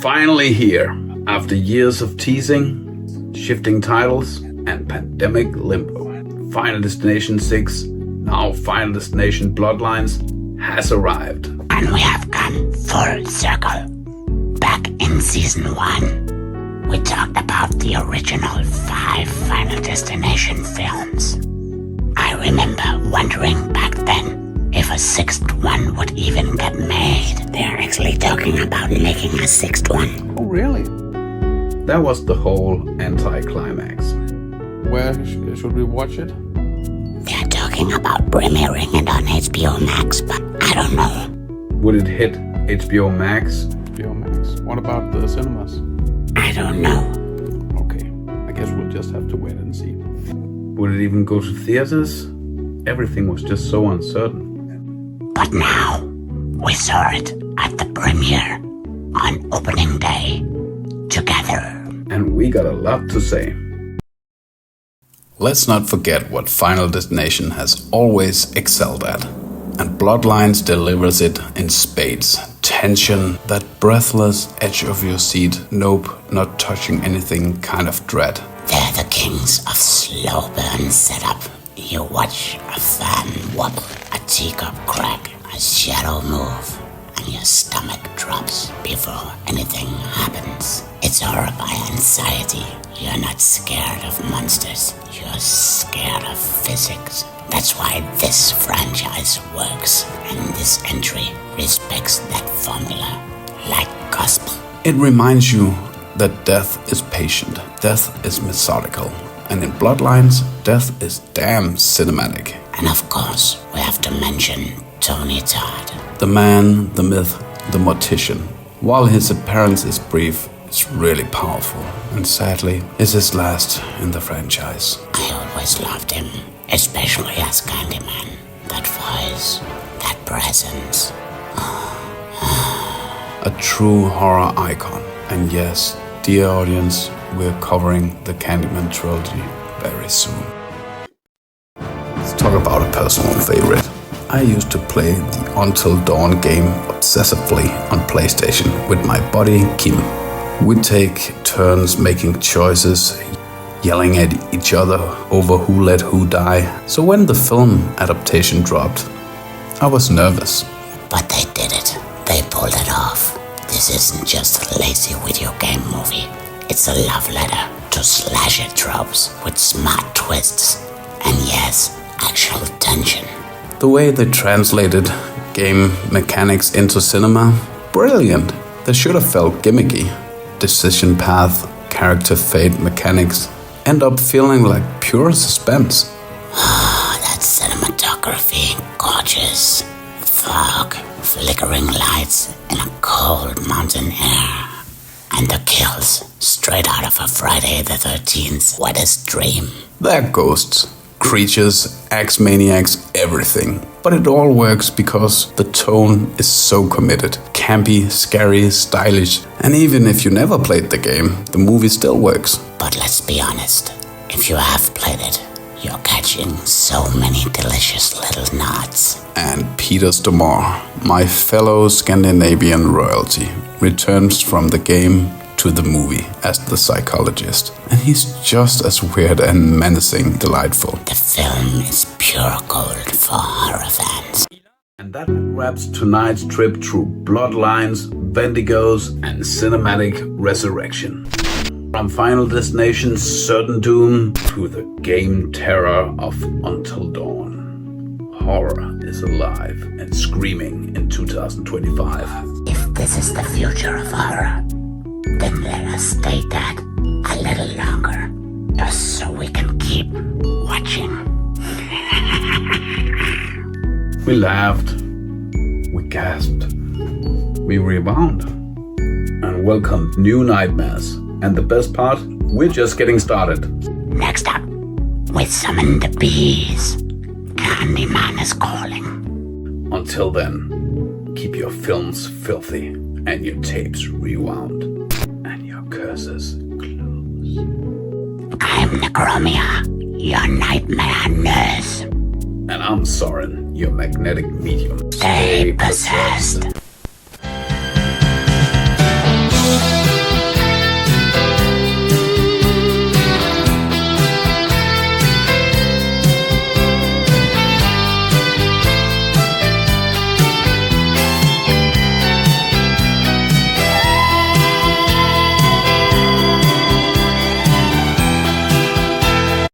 finally here. After years of teasing, shifting titles, and pandemic limbo, Final Destination 6, now Final Destination Bloodlines, has arrived. And we have come full circle. Back in Season 1, we talked about the original 5 Final Destination films. I remember wondering back then if a 6th one would even get made. They're actually talking about making a 6th one. Oh, really? That was the whole anti-climax. Where should we watch it? They're talking about premiering it on HBO Max, but I don't know. Would it hit HBO Max? HBO Max. What about the cinemas? I don't know. Okay, I guess we'll just have to wait and see. Would it even go to theaters? Everything was just so uncertain. But now, we saw it at the premiere on opening day, together. And we got a lot to say. Let's not forget what Final Destination has always excelled at. And Bloodlines delivers it in spades. Tension, that breathless edge of your seat, nope, not touching anything kind of dread. They're the kings of slow burn setup. You watch a fan wobble, a teacup crack, a shadow move, and your stomach drops before anything happens. It's horror by anxiety. You're not scared of monsters, you're scared of physics. That's why this franchise works, and this entry respects that formula like gospel. It reminds you that death is patient, death is methodical, and in Bloodlines, death is damn cinematic. And of course, we have to mention Tony Todd. The man, the myth, the mortician. While his appearance is brief, it's really powerful, and sadly, is his last in the franchise. I always loved him, especially as Candyman. That voice, that presence. A true horror icon. And yes, dear audience, we're covering the Candyman trilogy very soon. Let's talk about a personal favorite. I used to play the Until Dawn game obsessively on PlayStation with my buddy Kim. We'd take turns making choices, yelling at each other over who let who die. So when the film adaptation dropped, I was nervous. But they did it. They pulled it off. This isn't just a lazy video game movie. It's a love letter to slasher tropes with smart twists. And yes, actual tension. The way they translated game mechanics into cinema, brilliant. They should have felt gimmicky. Decision path, character fate mechanics end up feeling like pure suspense. Ah, that cinematography, gorgeous. Fog, flickering lights in a cold mountain air. And the kills, straight out of a Friday the 13th wettest dream. They're ghosts, creatures, axe-maniacs, everything. But it all works because the tone is so committed. Campy, scary, stylish. And even if you never played the game, the movie still works. But let's be honest, if you have played it, you're catching so many delicious little nods. And Peter Stormare, my fellow Scandinavian royalty, returns from the game to the movie as the psychologist. And he's just as weird and menacing delightful. The film is pure gold for horror fans. And that wraps tonight's trip through Bloodlines, Vendigos, and Cinematic Resurrection. From Final Destination's certain doom to the game terror of Until Dawn. Horror is alive and screaming in 2025. If this is the future of horror, then let us stay that a little longer, just so we can keep watching. We laughed, we gasped, we rebound, and welcomed new nightmares. And the best part, we're just getting started. Next up, we summon the bees. Candyman is calling. Until then, keep your films filthy and your tapes rewound and your curses closed. I'm Necromia, your nightmare nurse. And I'm Soren, your magnetic medium. Stay possessed.